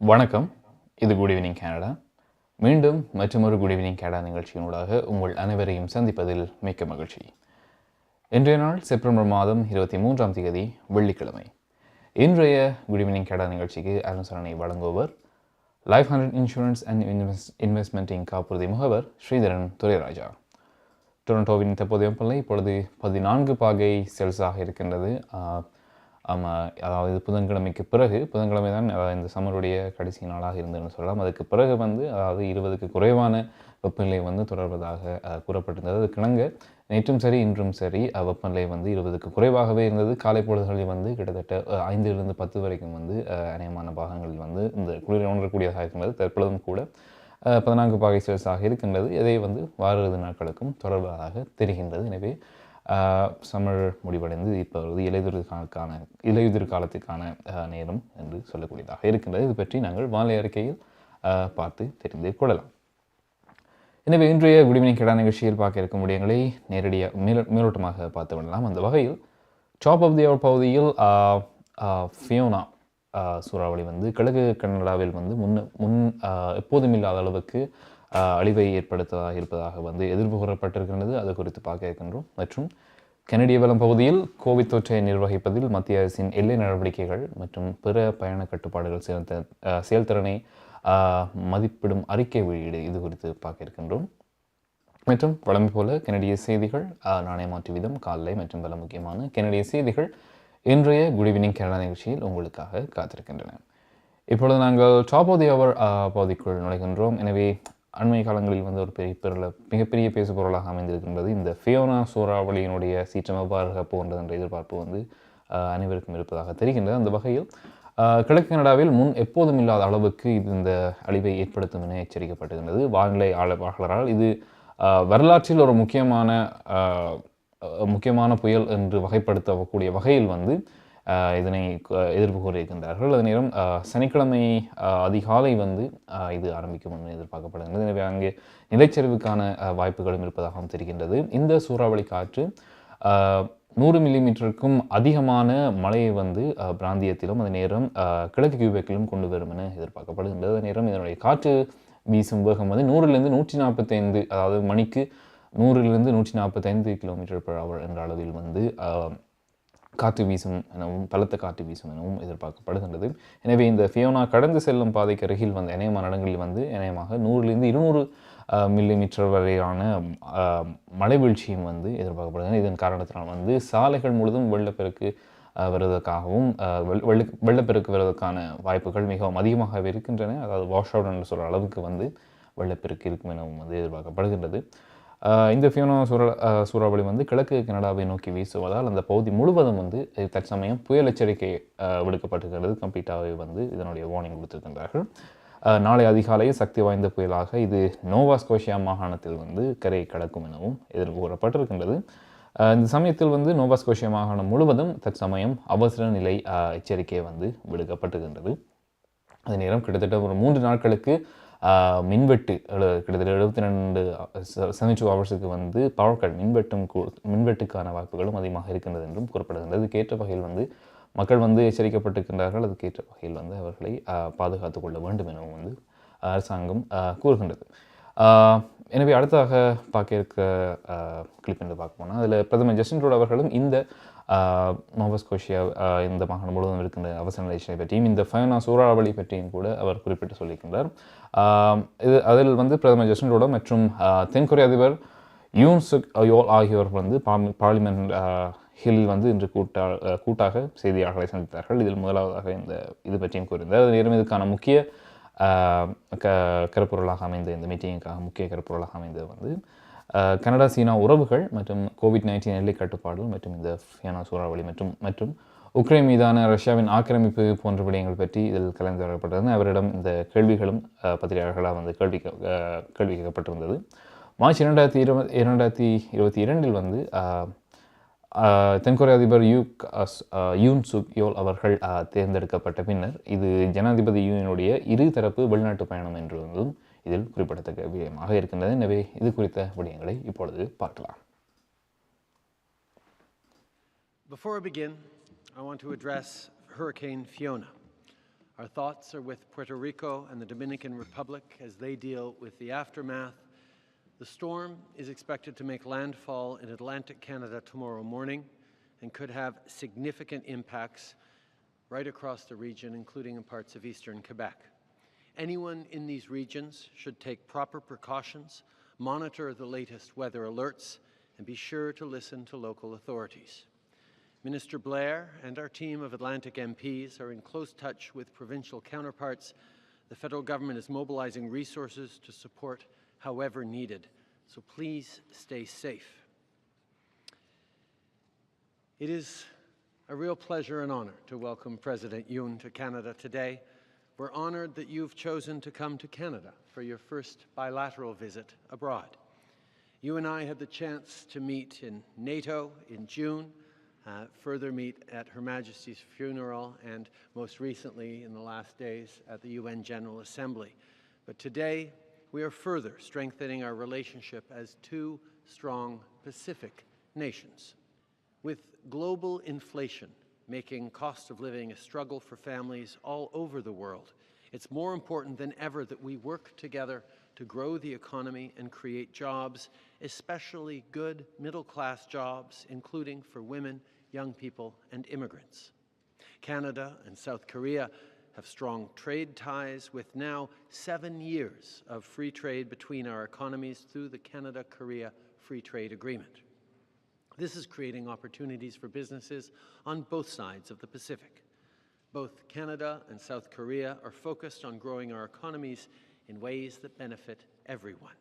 வணக்கம். இது good evening Canada. மீண்டும் மற்றொரு குட் ஈவினிங் கனடா நிகழ்ச்சியினூடாக உங்கள் அனைவரையும் சந்திப்பதில் மிக்க மகிழ்ச்சி. இன்றைய நாள் செப்டம்பர் மாதம் 23ஆம் தேதி வெள்ளிக்கிழமை. இன்றைய குட் ஈவினிங் கனடா நிகழ்ச்சிக்கு அனுசரணை வழங்குபவர் லைஃப் 100 இன்சூரன்ஸ் அண்ட் இன்வெஸ்ட்மெண்ட் காப்புறுதி முகவர் ஸ்ரீதரன் துரைராஜா. டொரண்டோவின் தற்போதைய வெப்பநிலை இப்பொழுது 14 பாகை செல்சியஸாக இருக்கின்றது. அதாவது புதன்கிழமைக்கு பிறகு, புதன்கிழமை தான் இந்த சம்மருடைய கடைசி நாளாக இருந்ததுன்னு சொல்லலாம். அதுக்கு பிறகு அதாவது 20க்கு குறைவான வெப்பநிலை தொடர்வதாக கூறப்பட்டிருந்தது. அதுக்கிணங்க நேற்றும் சரி இன்றும் சரி வெப்பநிலை 20க்கு குறைவாகவே இருந்தது. காலை பொழுதுகளில் கிட்டத்தட்ட 5லிருந்து 10 வரைக்கும் அநேகமான பாகங்களில் இந்த குளிர் உணரக்கூடியதாக இருக்கின்றது. தற்பொழுதும் கூட 14 பாகை செல்சியஸாக இருக்கின்றது. இதை வார இறுதி நாட்களுக்கும் தொடர்வதாக தெரிகின்றது. எனவே சம்மர் முடிவடைந்து இப்போ இலையுதிர் காலத்துக்கான நேரம் என்று சொல்லக்கூடியதாக இருக்கின்றது. இது பற்றி நாங்கள் வானிலை அறிக்கையில் பார்த்து தெரிந்து கொள்ளலாம். எனவே இன்றைய குட் ஈவினிங் கனடா நிகழ்ச்சியில் பார்க்க இருக்கும் விடயங்களை நேரடியாக மேலோட்டமாக பார்த்து விடலாம். அந்த வகையில் டாப் ஆஃப் தி அவர் பகுதியில் ஃபியோனா சூறாவளி கிழக்கு கனடாவில் எப்போதும் இல்லாத அளவுக்கு அழிவை ஏற்படுத்ததாக இருப்பதாக எதிர்ப்பு கூறப்பட்டிருக்கின்றது. அது குறித்து பார்க்க இருக்கின்றோம். மற்றும் கனடிய வளம் பகுதியில் கோவிட் தொற்றை நிர்வகிப்பதில் மத்திய அரசின் எல்லை நடவடிக்கைகள் மற்றும் பிற பயண கட்டுப்பாடுகள் செயல்திறனை மதிப்பிடும் அறிக்கை வெளியீடு, இது குறித்து பார்க்க இருக்கின்றோம். மற்றும் வழமை போல கனடிய செய்திகள், நாணய மாற்று வீதம், காலை மற்றும் பல முக்கியமான கனடிய செய்திகள் இன்றைய குட் ஈவினிங் கனடா நிகழ்ச்சியில் உங்களுக்காக காத்திருக்கின்றன. இப்பொழுது நாங்கள் டாப் ஆஃப் தி அவர் பகுதிக்குள் நுழைகின்றோம். எனவே அண்மை காலங்களில் ஒரு மிகப்பெரிய பேசு பொருளாக அமைந்திருக்கின்றது இந்த ஃபியோனா சூறாவளியினுடைய சீற்றம் எவ்வாறு போன்றது என்ற எதிர்பார்ப்பு அனைவருக்கும் இருப்பதாக தெரிகின்றது. அந்த வகையில் கிழக்கு கனடாவில் எப்போதும் இல்லாத அளவுக்கு இது இந்த அழிவை ஏற்படுத்தும் என எச்சரிக்கப்பட்டிருக்கின்றது. வானிலை ஆய்வாளரால் இது வரலாற்றில் ஒரு முக்கியமான புயல் என்று வகைப்படுத்தக்கூடிய வகையில் இதனை எதிர்ப்பு கூறியிருக்கின்றார்கள். அதே நேரம் சனிக்கிழமை அதிகாலை இது ஆரம்பிக்கும் என்று எதிர்பார்க்கப்படுகிறது. எனவே அங்கே நிலச்சரிவுக்கான வாய்ப்புகளும் இருப்பதாகவும் தெரிகின்றது. இந்த சூறாவளி காற்று 100 மில்லிமீட்டருக்கும் அதிகமான மழையை பிராந்தியத்திலும் அதே நேரம் கிழக்கு கியூபெக்கிலும் கொண்டு வரும் என எதிர்பார்க்கப்படுகின்றது. அதே நேரம் இதனுடைய காற்று வீசும் வேகம் 100லிருந்து 145, அதாவது மணிக்கு 100லிருந்து 145 km/h என்ற அளவில் காற்று வீசும் எனவும் பலத்த காற்று வீசும் எனவும் எதிர்பார்க்கப்படுகின்றது. எனவே இந்த ஃபியோனா கடந்து செல்லும் பாதைக்கு அருகில் அநேகமான இடங்களில் அநேகமாக 100லிருந்து 200 மில்லிமீட்டர் வரையான மழை வீழ்ச்சியும் எதிர்பார்க்கப்படுகிறது. இதன் காரணத்தினால் சாலைகள் முழுதும் வெள்ளப்பெருக்கு வருவதற்காகவும் வெள்ளப்பெருக்கு வருவதற்கான வாய்ப்புகள் மிகவும் அதிகமாகவே இருக்கின்றன. அதாவது வாஷ் அவுட் என்று சொல்கிற அளவுக்கு வெள்ளப்பெருக்கு இருக்கும் எனவும் எதிர்பார்க்கப்படுகின்றது. இந்த ஃபியோனா சூறாவளி கிழக்கு கனடாவை நோக்கி வீசுவதால் அந்த பகுதி முழுவதும் தற்சமயம் புயல் எச்சரிக்கை விடுக்கப்பட்டிருக்கிறது. கம்ப்ளீட்டாகவே இதனுடைய வார்னிங் கொடுத்திருக்கின்றார்கள். நாளை அதிகாலையில் சக்தி வாய்ந்த புயலாக இது நோவா ஸ்கோஷியா மாகாணத்தில் கரையை கடக்கும் எனவும் எதிர்ப்பு கூறப்பட்டிருக்கின்றது. இந்த சமயத்தில் நோவா ஸ்கோஷியா மாகாணம் முழுவதும் தற்சமயம் அவசர நிலை எச்சரிக்கை விடுக்கப்பட்டிருக்கின்றது. அதே நேரம் கிட்டத்தட்ட ஒரு 3 நாட்களுக்கு மின்வெட்டு கிட்டத்தட்ட 72 ஹவர்ஸுக்கு பவர் கட் மின்வெட்டுக்கான வாய்ப்புகளும் அதிகமாக இருக்கின்றது என்றும் கூறப்படுகின்றது. அதுக்கேற்ற வகையில் மக்கள் எச்சரிக்கப்பட்டிருக்கின்றார்கள். அதுக்கேற்ற வகையில் அவர்களை பாதுகாத்து கொள்ள வேண்டும் எனவும் அரசாங்கம் கூறுகின்றது. எனவே அடுத்ததாக பார்க்க இருக்க கிளிப் என்று பார்க்க போனால் அதில் பிரதமர் ஜஸ்டின் ட்ரூடோ அவர்களும் இந்த நோவா ஸ்கோஷியா இந்த மாகாணம் முழுவதும் இருக்கின்ற அவசர நிலை பற்றியும் இந்த ஃபியோனா சூறாவளி பற்றியும் கூட அவர் குறிப்பிட்டு சொல்லியிருக்கின்றார். அதில் பிரதமர் ஜஸ்டின் ட்ரூடோ மற்றும் தென்கொரிய அதிபர் யூன் சுக் யோல் ஆகியோர் பார்லிமெண்ட் ஹில்லில் இன்று கூட்டாக செய்தியாளர்களை சந்தித்தார்கள். இதில் முதலாவதாக இது பற்றியும் கூறியிருந்தார். அது நேரம் இதுக்கான முக்கிய கருப்பொருளாக அமைந்த இந்த மீட்டிங்குக்காக முக்கிய கருப்பொருளாக அமைந்தது கனடா சீனா உறவுகள் மற்றும் COVID-19 எல்லை கட்டுப்பாடுகள் மற்றும் இந்த ஃபியோனா சூறாவளி மற்றும் உக்ரைன் மீதான ரஷ்யாவின் ஆக்கிரமிப்பு போன்ற விடயங்கள் பற்றி இதில் கலந்துரையாடப்பட்டது. அவரிடம் இந்த கேள்விகளும் பத்திரிகையாளர்களாக கேள்வி கேட்கப்பட்டிருந்தது. மார்ச் 2022 தென்கொரிய அதிபர் யூன் சுக் யோல் அவர்கள் தேர்ந்தெடுக்கப்பட்ட பின்னர் இது ஜனாதிபதி யூனுடைய இருதரப்பு வெளிநாட்டு பயணம் என்றும் இதில் குறிப்பிடத்தக்க விடயமாக இருக்கின்றது. எனவே இது குறித்த விடயங்களை இப்பொழுது பார்க்கலாம். Before I begin, I want to address Hurricane Fiona. Our thoughts are with Puerto Rico and the Dominican Republic as they deal with the aftermath. The storm is expected to make landfall in Atlantic Canada tomorrow morning and could have significant impacts right across the region, including in parts of eastern Quebec. Anyone in these regions should take proper precautions, monitor the latest weather alerts, and be sure to listen to local authorities. Minister Blair and our team of Atlantic MPs are in close touch with provincial counterparts. The federal government is mobilizing resources to support however needed, so please stay safe. It is a real pleasure and honor to welcome President Yoon to Canada today. We're honored that you've chosen to come to Canada for your first bilateral visit abroad. You and I had the chance to meet in NATO in June, further meet at Her Majesty's funeral, and most recently in the last days at the UN General Assembly. But today, we are further strengthening our relationship as two strong Pacific nations. With global inflation making cost of living a struggle for families all over the world, it's more important than ever that we work together to grow the economy and create jobs, especially good middle-class jobs, including for women, young people, and immigrants. Canada and South Korea have strong trade ties with now 7 years of free trade between our economies through the Canada-Korea Free Trade Agreement. This is creating opportunities for businesses on both sides of the Pacific. Both Canada and South Korea are focused on growing our economies in ways that benefit everyone.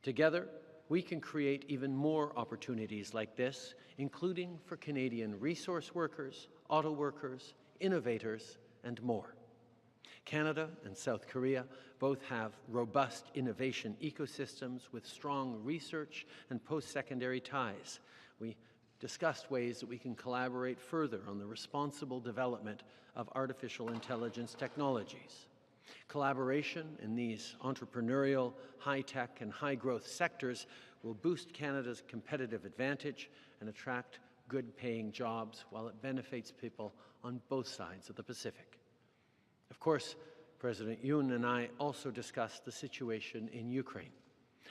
Together, we can create even more opportunities like this, including for Canadian resource workers, auto workers, innovators, and more. Canada and South Korea both have robust innovation ecosystems with strong research and post-secondary ties. We discussed ways that we can collaborate further on the responsible development of artificial intelligence technologies. Collaboration in these entrepreneurial, high-tech, and high-growth sectors will boost Canada's competitive advantage and attract good-paying jobs while it benefits people on both sides of the Pacific. Of course, President Yoon and I also discussed the situation in Ukraine.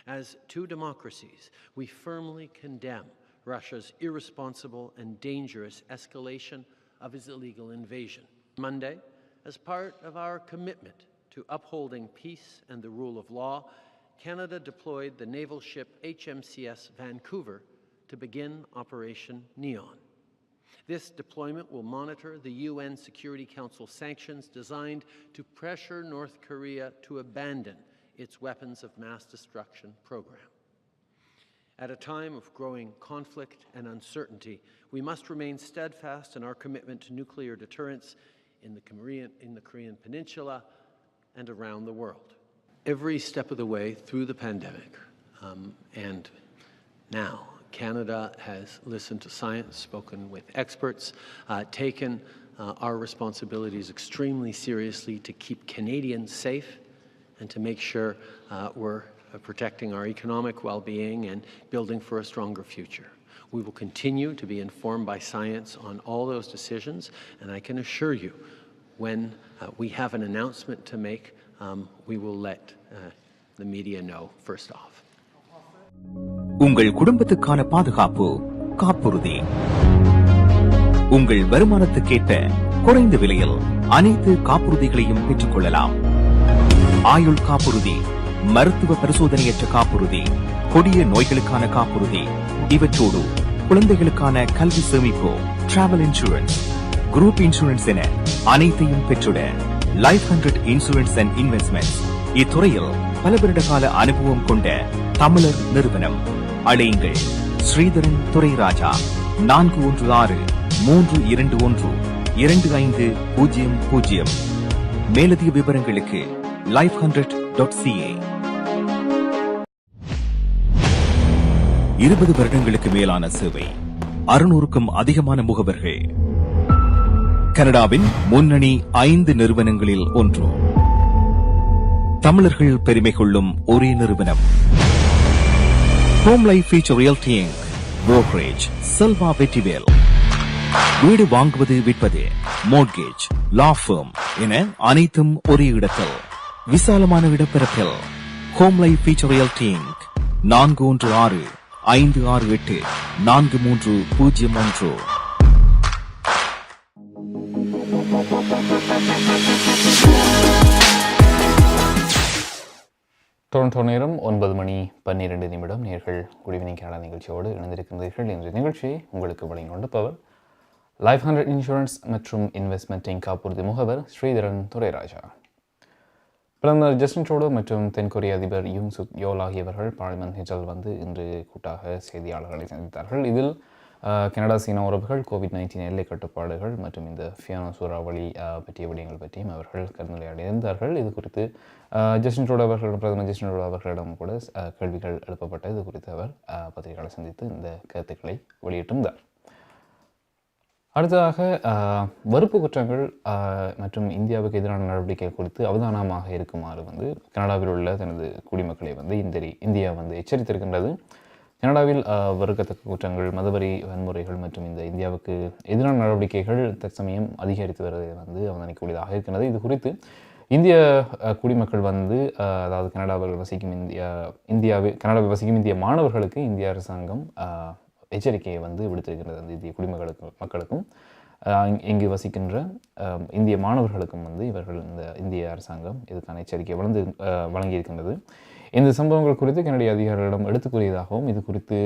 As two democracies, we firmly condemn Russia's irresponsible and dangerous escalation of its illegal invasion. Monday, as part of our commitment to upholding peace and the rule of law, Canada deployed the naval ship HMCS Vancouver to begin Operation Neon. This deployment will monitor the UN Security Council sanctions designed to pressure North Korea to abandon its weapons of mass destruction program. At a time of growing conflict and uncertainty, we must remain steadfast in our commitment to nuclear deterrence in the Korean Peninsula and around the world. Every step of the way through the pandemic, and now, Canada has listened to science, spoken with experts, taken our responsibilities extremely seriously to keep Canadians safe and to make sure we're protecting our economic well-being and building for a stronger future. We will continue to be informed by science on all those decisions, and I can assure you, when we have an announcement to make, we will let the media know first off. உங்கள் குடும்பத்துக்கான பாதுகாப்பு காப்புறுதி. உங்கள் வருமானத்துக்கேற்ற குறைந்த விலையில் அனைத்து காப்புறுதிகளையும் பெற்றுக் கொள்ளலாம். ஆயுள் காப்புறுதி, மருத்துவ பரிசோதனையற்ற காப்புறுதி, கொடிய நோய்களுக்கான காப்புறுதி, இவற்றோடு குழந்தைகளுக்கான கல்வி சேமிப்பு, டிராவல் இன்சூரன்ஸ், குரூப் இன்சூரன்ஸ் என அனைத்தையும் பெற்றுட லைஃப் 100 இன்சூரன்ஸ் அண்ட் இன்வெஸ்ட்மெண்ட்ஸ் இத்துறையில் பல வருட கால அனுபவம் கொண்ட தமிழர் நிறுவனம். அழையுங்கள் ஸ்ரீதரன் துரைராஜா 4163212500. மேலதிக விவரங்களுக்கு life100.ca. 20 வருடங்களுக்கு மேலான சேவை, 600க்கும் அதிகமான முகவர்கள், கனடாவின் முன்னணி 5 நிறுவனங்களில் ஒன்று, தமிழர்கள் பெருமை கொள்ளும் ஒரே நிறுவனம். Home Life Future Realty Inc. Brokerage, Selva Vettivel. வீடு வாங்குவது விற்பது, மோட்கேஜ், லா firm என அனைத்தும் ஒரே இடத்தில் விசாலமான இடப்பரப்பில் ஹோம் லைஃப் ஃபீச்சர் ரியல்டிங் 416-568-4301. டொரண்டோ நேரம் 9:12 நேர்கள் குட் ஈவினிங் கனடா நிகழ்ச்சியோடு இணைந்திருக்கின்றீர்கள். இன்றைய நிகழ்ச்சியை உங்களுக்கு வழங்கி கொண்டிருப்பவர் லைஃப் 100 இன்சூரன்ஸ் மற்றும் இன்வெஸ்ட்மெண்ட்டின் காப்புறுதி முகவர் ஸ்ரீதரன் துரைராஜா. பிரதமர் ஜஸ்டின் ட்ரூடோ மற்றும் தென்கொரிய அதிபர் யூன் சுக் யோல் ஆகியவர்கள் பார்லிமெண்ட் இன்று கூட்டாக செய்தியாளர்களை சந்தித்தார்கள். இதில் கனடா சீனா உறவுகள், COVID-19 எல்லை கட்டுப்பாடுகள் மற்றும் இந்த ஃபியோனா சூறாவளி பற்றிய விடயங்கள் பற்றியும் அவர்கள் கலந்துரையாடியிருந்தார்கள். இது குறித்து ஜஸ்டின் ட்ரூடோ அவர்களிடம், பிரதமர் ஜஸ்டின் ட்ரூடோ அவர்களிடம் கூட கேள்விகள் எழுப்பப்பட்ட இது குறித்து அவர் பத்திரிகையாளரை சந்தித்து இந்த கருத்துக்களை வெளியிட்டிருந்தார். அடுத்ததாக வறுப்பு குற்றங்கள் மற்றும் இந்தியாவுக்கு எதிரான நடவடிக்கைகள் குறித்து அவதானமாக இருக்குமாறு கனடாவில் உள்ள தனது குடிமக்களை இந்தியா எச்சரித்திருக்கின்றது. கனடாவில் வறுக்கத்தக்க குற்றங்கள், மதவெறி வன்முறைகள் மற்றும் இந்த இந்தியாவுக்கு எதிரான நடவடிக்கைகள் தற்சமயம் அதிகரித்து வருவதை அவதானிக்கக்கூடியதாக இருக்கின்றது. இது குறித்து இந்திய குடிமக்கள் அதாவது கனடாவில் வசிக்கும் கனடாவில் வசிக்கும் இந்திய மாணவர்களுக்கு இந்திய அரசாங்கம் எச்சரிக்கையை விடுத்திருக்கின்றது. அந்த இந்திய மக்களுக்கும் இங்கு வசிக்கின்ற இந்திய மாணவர்களுக்கும் இவர்கள் இந்த இந்திய அரசாங்கம் இதுக்கான எச்சரிக்கையை வழங்கியிருக்கின்றது. இந்த சம்பவங்கள் குறித்து கனடிய அதிகாரிகளிடம் எடுத்துக் கூறியதாகவும் இது குறித்து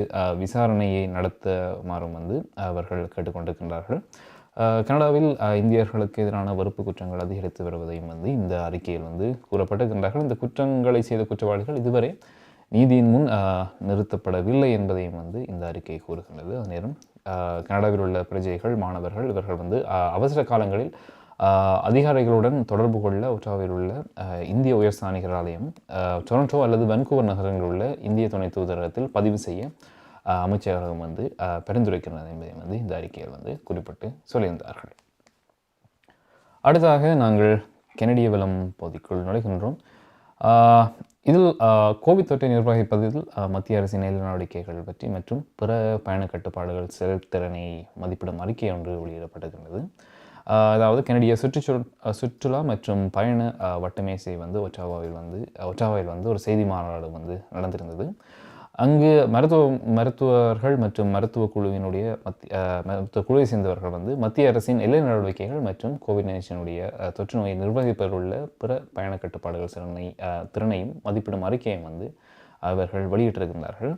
விசாரணையை நடத்துமாறும் அவர்கள் கேட்டுக்கொண்டிருக்கின்றார்கள். கனடாவில் இந்தியர்களுக்கு எதிரான வறுப்பு குற்றங்கள் அதிகரித்து வருவதையும் இந்த அறிக்கையில் கூறப்பட்டிருக்கின்றார்கள். இந்த குற்றங்களை செய்த குற்றவாளிகள் இதுவரை நீதியின் முன் நிறுத்தப்படவில்லை என்பதையும் இந்த அறிக்கை கூறுகின்றது. அதே நேரம் கனடாவில் உள்ள பிரஜைகள், மாணவர்கள் இவர்கள் அவசர காலங்களில் அதிகாரிகளுடன் தொடர்பு கொள்ள ஒட்டாவில் உள்ள இந்திய உயர்ஸ்தானிகர் ஆலயம், டொரண்டோ அல்லது வன்கூவர் நகரங்களில் உள்ள இந்திய துணை தூதரகத்தில் பதிவு செய்ய அமைச்சரகம் பரிந்துரைக்கிறது என்பதை இந்த அறிக்கையில் குறிப்பிட்டு சொல்லியிருந்தார்கள். அடுத்ததாக நாங்கள் கனடிய வளம் பகுதிக்குள் நுழைகின்றோம். இதில் கோவிட் தொற்றை நிர்வகிப்பதில் மத்திய அரசின் நெல் நடவடிக்கைகள் பற்றி மற்றும் பிற பயண கட்டுப்பாடுகள் செயல்திறனை மதிப்பிடும் அறிக்கை ஒன்று வெளியிடப்பட்டிருக்கின்றது. அதாவது கனடிய சுற்றுலா மற்றும் பயண வட்டமேசை ஒட்டாவாவில் ஒரு செய்தி மாநாடு நடந்திருந்தது. அங்கு மருத்துவர்கள் மற்றும் மருத்துவ குழுவினுடைய மருத்துவ குழுவை சேர்ந்தவர்கள் மத்திய அரசின் எல்லை நடவடிக்கைகள் மற்றும் COVID-19 தொற்று நோயை நிர்வகிப்பதில் உள்ள பிற பயண கட்டுப்பாடுகள் திறனையும் மதிப்பிடும் அறிக்கையை அவர்கள் வெளியிட்டிருக்கின்றார்கள்.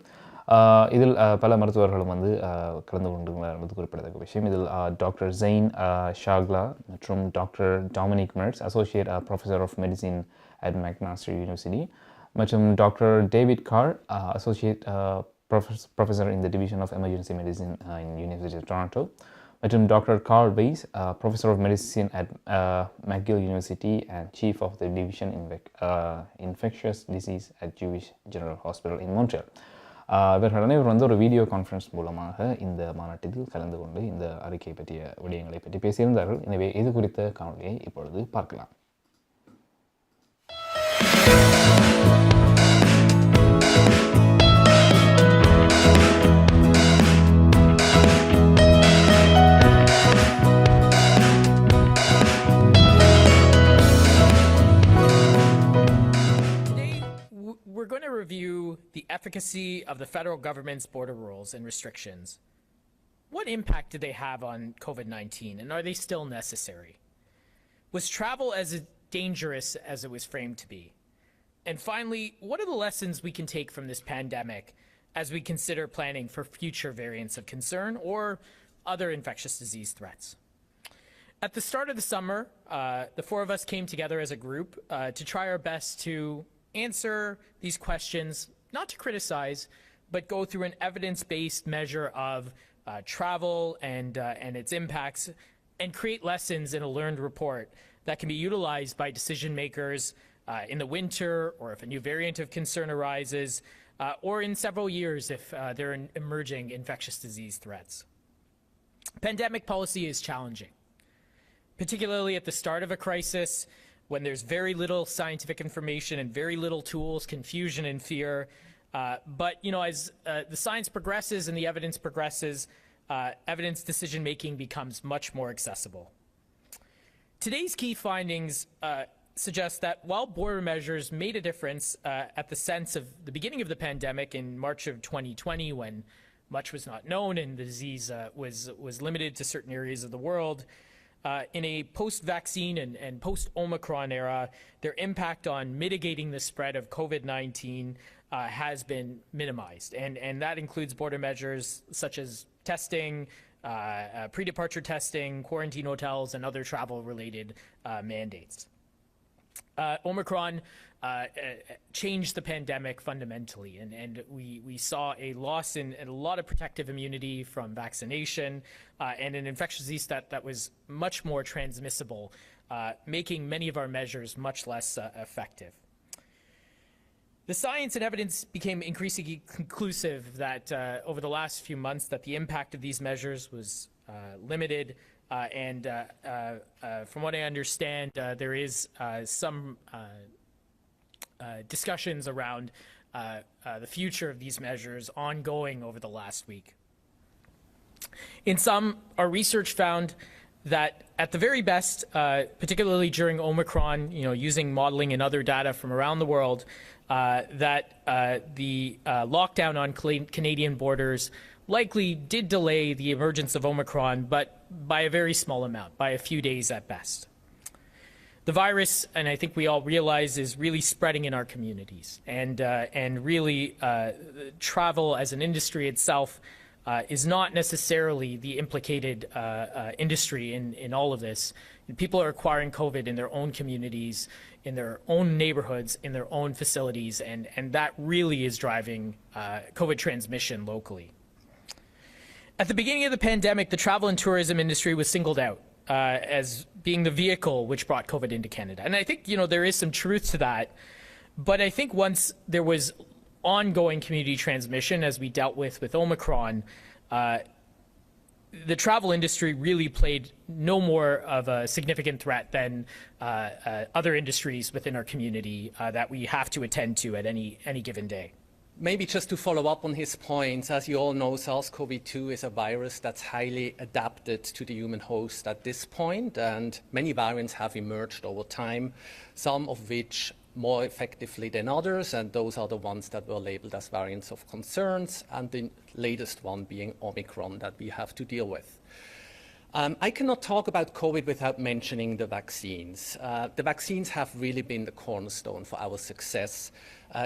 இதில் பல மருத்துவர்களும் கலந்து கொண்டிருக்கிறார் என்பது குறிப்பிடத்தக்க விஷயம். இதில் டாக்டர் ஜெயின் ஷாக்லா மற்றும் doctor Dominik Mertz, associate professor of medicine at McMaster University, மற்றும் doctor David Carr, associate professor in the division of emergency medicine in University of Toronto, மற்றும் doctor Karl Weiss, professor of medicine at McGill University and chief of the division infectious disease at Jewish General Hospital in Montreal. இவர்கள் அனைவரும் ஒரு video conference மூலமாக இந்த மாநாட்டில் கலந்து கொண்டு இந்த அறிக்கை பற்றிய விடயங்களை பற்றி பேசியிருந்தார்கள். எனவே இது குறித்த காணொலியை இப்பொழுது பார்க்கலாம். We're going to review the efficacy of the federal government's border rules and restrictions. What impact did they have on COVID-19, and are they still necessary? Was travel as dangerous as it was framed to be? And finally, what are the lessons we can take from this pandemic as we consider planning for future variants of concern or other infectious disease threats? At the start of the summer, the four of us came together as a group to try our best to answer these questions, not to criticize, but go through an evidence-based measure of travel and its impacts, and create lessons in a learned report that can be utilized by decision makers in the winter, or if a new variant of concern arises, or in several years if there are emerging infectious disease threats. Pandemic policy is challenging, particularly at the start of a crisis, when there's very little scientific information and very little tools, confusion and fear. But as the science progresses and the evidence progresses, evidence decision-making becomes much more accessible. Today's key findings suggest that while border measures made a difference at the sense of the beginning of the pandemic in March of 2020, when much was not known and the disease was limited to certain areas of the world, in a post-vaccine and post-Omicron era, their impact on mitigating the spread of COVID-19 has been minimized. And that includes border measures such as testing, pre-departure testing, quarantine hotels, and other travel-related mandates. Omicron changed the pandemic fundamentally, and we saw a loss in a lot of protective immunity from vaccination and an infectious disease that was much more transmissible, making many of our measures much less effective. The science and evidence became increasingly conclusive that over the last few months that the impact of these measures was limited, and from what I understand, there is some discussions around the future of these measures ongoing over the last week. In sum, our research found that at the very best, particularly during Omicron, using modeling and other data from around the world, that the lockdown on Canadian borders likely did delay the emergence of Omicron, but by a very small amount, by a few days at best. The virus, and I think we all realize, is really spreading in our communities, and really travel as an industry itself is not necessarily the implicated industry in all of this. People are acquiring COVID in their own communities, in their own neighborhoods, in their own facilities, and that really is driving COVID transmission locally. At the beginning of the pandemic, the travel and tourism industry was singled out as being the vehicle which brought COVID into Canada. And I think, there is some truth to that. But I think once there was ongoing community transmission, as we dealt with Omicron, the travel industry really played no more of a significant threat than other industries within our community that we have to attend to at any given day. Maybe just to follow up on his points, as you all know, SARS-CoV-2 is a virus that's highly adapted to the human host at this point, and many variants have emerged over time, some of which more effectively than others, and those are the ones that were labeled as variants of concerns, and the latest one being Omicron that we have to deal with. I cannot talk about COVID without mentioning the vaccines. The vaccines have really been the cornerstone for our success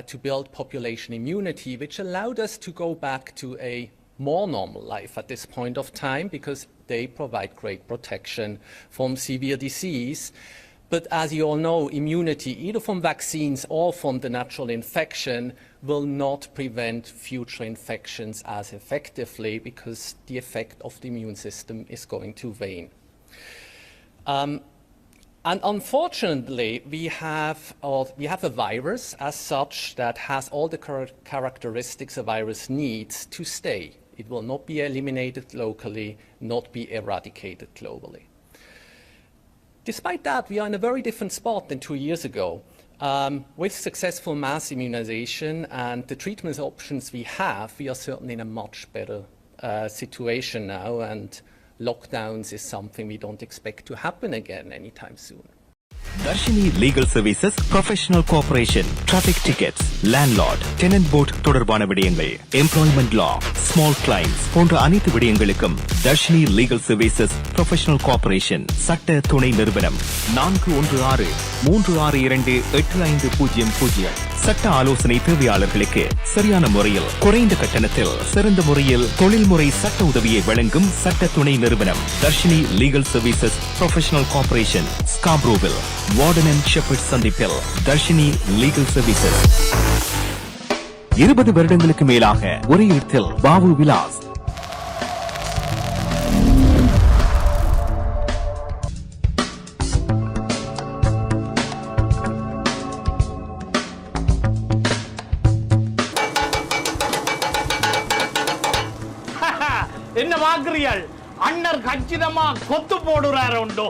to build population immunity, which allowed us to go back to a more normal life at this point of time because they provide great protection from severe disease. But as you all know, immunity, either from vaccines or from the natural infection, will not prevent future infections as effectively because the effect of the immune system is going to wane. And unfortunately, we have a virus as such that has all the characteristics a virus needs to stay. It will not be eliminated locally, not be eradicated globally. Despite that, we are in a very different spot than 2 years ago. With successful mass immunization and the treatment options we have, we are certainly in a much better situation now, and lockdowns is something we don't expect to happen again anytime soon. Darshini Legal Services Professional Cooperation Traffic Tickets Landlord Tenant Board தொடர்பான விடயங்கள் Employment Law Small Claims போன்ற அனைத்து விடயங்களுக்கும் Darshini Legal Services Professional Cooperation சட்ட துணை நிறுவனம் 4163628500 சட்ட ஆலோசனை தேவையாளர்களுக்கு சரியான முறையில் குறைந்த கட்டணத்தில் சிறந்த முறையில் தொழில்முறை சட்ட உதவியை வழங்கும் சட்ட துணை நிறுவனம் Darshini Legal Services Professional Cooperation Scarborough warden and shepherd சந்திப்பில் Darshini Legal Services 20 வருடங்களுக்கு மேலாக ஒரே இடத்தில் பாபு விலாஸ். என்ன வாக்குறியாள் அண்ணர் கச்சிதமா கொத்து போடுறாரு உண்டோ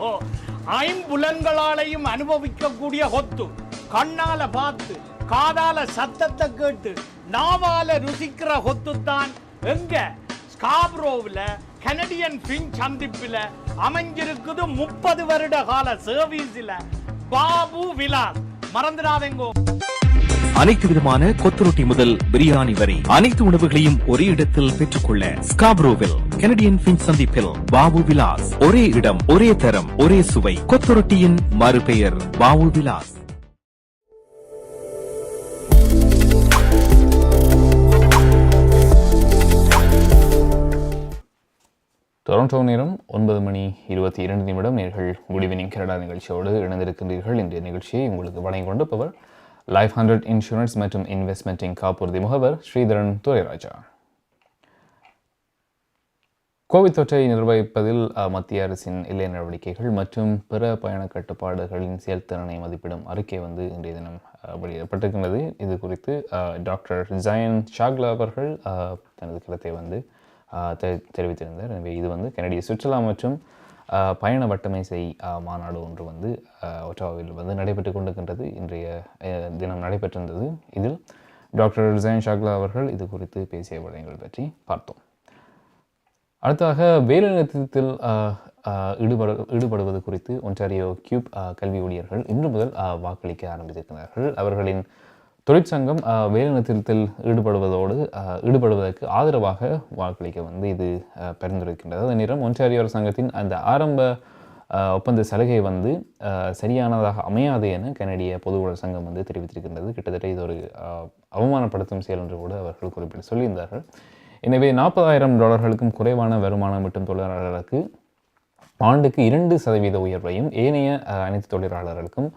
ஐம்புலன்களாலையும் அனுபவிக்கக்கூடிய கொத்து கண்ணால பார்த்து காதால சத்தத்தை கேட்டு நாவால ருசிக்கிற கொத்து தான் எங்க ஸ்காப்ரோவில் கனடியன் பின் சந்திப்பில் அமைஞ்சிருக்குது 30 வருட கால சர்வீஸில் பாபு விலாஸ். மறந்துடாதேங்கோ. அனைத்து விதமான கொத்துரொட்டி முதல் பிரியாணி வரை அனைத்து உணவுகளையும் ஒரே இடத்தில் பெற்றுக்கொள்ள ஸ்காப்ரோவில் கனடியன் பின் சந்திப்பில் பாபு விலாஸ். ஒரே இடம், ஒரே தரம், ஒரே சுவை. கொத்துரொட்டியின் மறுபெயர் பாபு விலாஸ். டொரண்டோ நேரம் 9:22 நேர்கள் குட் ஈவினிங் கனடா நிகழ்ச்சியோடு இணைந்திருக்கின்றீர்கள். இன்றைய நிகழ்ச்சியை உங்களுக்கு வழங்கிக் கொண்டிருப்பவர் லைஃப் 100 இன்சூரன்ஸ் மற்றும் இன்வெஸ்ட்மெண்ட்டின் காப்புறுதி முகவர் ஸ்ரீதரன் துரைராஜா. கோவிட் தொற்றை நிர்வகிப்பதில் மத்திய அரசின் எல்லை நடவடிக்கைகள் மற்றும் பிற பயண கட்டுப்பாடுகளின் செயல்திறனை மதிப்பிடும் அறிக்கை இன்றைய தினம் வெளியிடப்பட்டிருக்கின்றது. இது குறித்து டாக்டர் ஜயன் ஷாக்லா அவர்கள் தனது கருத்தை தெரிவித்திருந்தார். எனவே இது கனடிய சுற்றுலா மற்றும் பயண வட்டமேசை மாநாடு ஒன்று ஒட்டாவாவில் நடைபெற்று கொண்டிருக்கின்றது. இன்றைய தினம் நடைபெற்றிருந்தது. இதில் டாக்டர் ஜயன் ஷாக்லா அவர்கள் இது குறித்து பேசிய விடயங்கள் பற்றி பார்த்தோம். அடுத்ததாக வேலைநிறுத்தத்தில் ஈடுபடுவது குறித்து ஒன்டாரியோ கியூப் கல்வி ஊழியர்கள் இன்று முதல் வாக்களிக்க ஆரம்பித்திருக்கிறார்கள். அவர்களின் தொழிற்சங்கம் வேலைநிறுத்தத்தில் ஈடுபடுவதற்கு ஆதரவாக வாக்களிக்க இது பரிந்துரைக்கின்றது. அதே நேரம் ஒன்டாரியோ அரசாங்கத்தின் அந்த ஆரம்ப ஒப்பந்த சலுகை சரியானதாக அமையாது என கனடிய பொதுவுடல் சங்கம் தெரிவித்திருக்கின்றது. கிட்டத்தட்ட இது ஒரு அவமானப்படுத்தும் செயல் என்று கூட அவர்கள் குறிப்பிட்டு சொல்லியிருந்தார்கள். எனவே $40,000 குறைவான வருமானம் ஈட்டும் தொழிலாளர்களுக்கு ஆண்டுக்கு 2% உயர்வையும் ஏனைய அனைத்து தொழிலாளர்களுக்கும்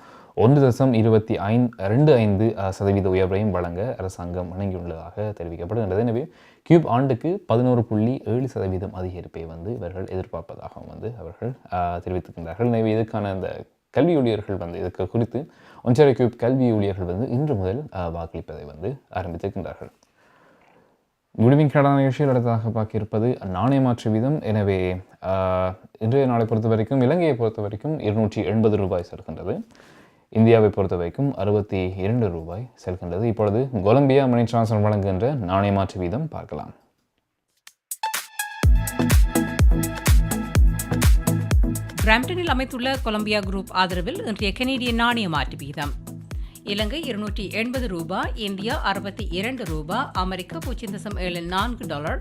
1.25% உயர்வையும் வழங்க அரசாங்கம் வழங்கியுள்ளதாக தெரிவிக்கப்படுகின்றது. எனவே கியூப் ஆண்டுக்கு 11.7% அதிகரிப்பை இவர்கள் எதிர்பார்ப்பதாகவும் அவர்கள் தெரிவித்திருக்கின்றார்கள். எனவே இதுக்கான அந்த கல்வி ஊழியர்கள் இதுக்கு குறித்து ஒன்டாரியோ கியூப் கல்வி ஊழியர்கள் இன்று முதல் வாக்களிப்பதை ஆரம்பித்திருக்கின்றார்கள். குடிவின் கடன் நிகழ்ச்சியில் அடுத்ததாக பார்க்க இருப்பது நாணய மாற்று வீதம். எனவே இன்றைய நாளை பொறுத்த வரைக்கும் இலங்கையை பொறுத்த வரைக்கும் $280 செல்கின்றது. இந்தியாவை பொறுத்த வரைக்கும் $62 செல்கின்றது. இப்பொழுது கொலம்பியா மணி டிரான்ஸ்ஃபர் வழங்குகின்ற நாணய மாற்று வீதம் பார்க்கலாம். பிராம்டனில் அமைத்துள்ள கொலம்பியா குரூப் ஆதரவில் இன்றைய கனேடிய நாணய மாற்று வீதம்: இலங்கை $280, இந்தியா $62, அமெரிக்கா $0.74,